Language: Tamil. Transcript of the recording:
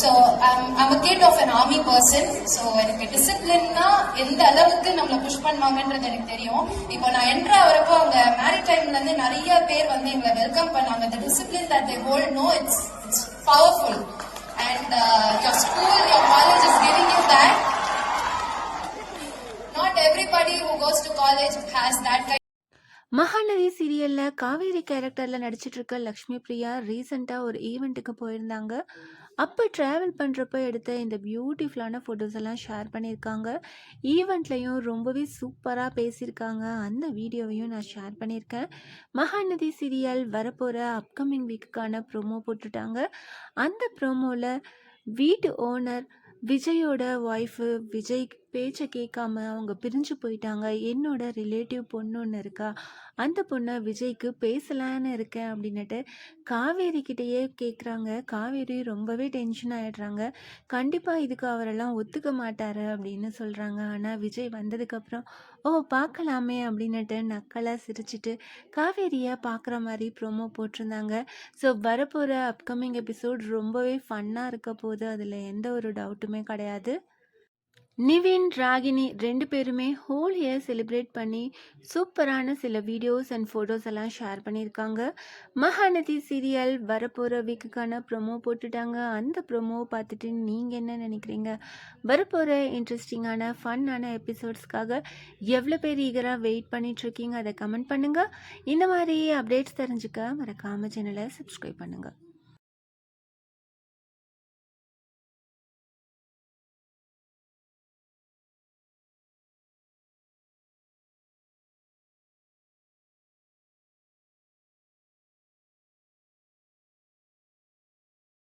So I'm a kid of an army person. So எனக்கு டிசிப்ளின்னா எந்த அளவுக்கு நம்மளை புஷ் பண்ணுவாங்கன்றது எனக்கு தெரியும். இப்போ நான் என்ட்ரு ஆகிறப்போ அவங்க மேரிடைம்ல இருந்து நிறைய பேர் வந்து எங்களை வெல்கம் பண்ணாங்க. The discipline that they hold, no, it's powerful. And your school, your college is giving you that. Not everybody who goes to college has that kind. Mahanadi சீரியல்ல காவேரி கேரக்டர்ல நடிச்சிட்டு இருக்க லக்ஷ்மி பிரியா ரீசெண்டா ஒரு ஈவெண்ட்டுக்கு போயிருந்தாங்க. அப்போ டிராவல் பண்றப்ப எடுத்த இந்த பியூட்டிஃபுல்லான ஃபோட்டோஸ் எல்லாம் ஷேர் பண்ணியிருக்காங்க. ஈவெண்ட்லையும் ரொம்பவே சூப்பராக பேசியிருக்காங்க. அந்த வீடியோவையும் நான் ஷேர் பண்ணியிருக்கேன். மகாநதி சீரியல் வரப்போகிற அப்கமிங் வீக்குக்கான ப்ரோமோ போட்டுட்டாங்க. அந்த ப்ரோமோவில் வீட்டு ஓனர் விஜயோட ஒய்ஃபு விஜய் பேச்சை கேட்காம அவங்க பிரிஞ்சு போயிட்டாங்க. என்னோட ரிலேட்டிவ் பொண்ணு ஒன்று இருக்கா, அந்த பொண்ணை விஜய்க்கு பேசலான்னு இருக்கேன் அப்படின்னுட்டு காவேரி கிட்டேயே கேட்குறாங்க. காவேரி ரொம்பவே டென்ஷன் ஆகிடுறாங்க. கண்டிப்பாக இதுக்கு அவரெல்லாம் ஒத்துக்க மாட்டார் அப்படின்னு சொல்கிறாங்க. ஆனால் விஜய் வந்ததுக்கப்புறம் பார்க்கலாமே அப்படின்னுட்டு நக்கலாக சிரிச்சிட்டு காவேரியை பார்க்குற மாதிரி ப்ரோமோ போட்டிருந்தாங்க. ஸோ வரப்போகிற அப்கமிங் எபிசோட் ரொம்பவே ஃபன்னாக இருக்க போது, அதில் எந்த ஒரு டவுட்டுமே கிடையாது. நிவின் ராகினி 2 பேருமே ஹோலியை செலிப்ரேட் பண்ணி சூப்பரான சில வீடியோஸ் அண்ட் ஃபோட்டோஸ் எல்லாம் ஷேர் பண்ணியிருக்காங்க. மகாநதி சீரியல் வரப்போகிற வீக்குக்கான ப்ரோமோ போட்டுட்டாங்க. அந்த ப்ரோமோவை பார்த்துட்டு நீங்கள் என்ன நினைக்கிறீங்க? வரப்போகிற இன்ட்ரெஸ்டிங்கான ஃபன்னான எபிசோட்ஸ்க்காக எவ்வளோ பேர் ஈகராக வெயிட் பண்ணிகிட்ருக்கீங்க, அதை கமெண்ட் பண்ணுங்கள். இந்த மாதிரி அப்டேட்ஸ் தெரிஞ்சுக்க மறக்காமல் சேனலை சப்ஸ்கிரைப் பண்ணுங்கள்.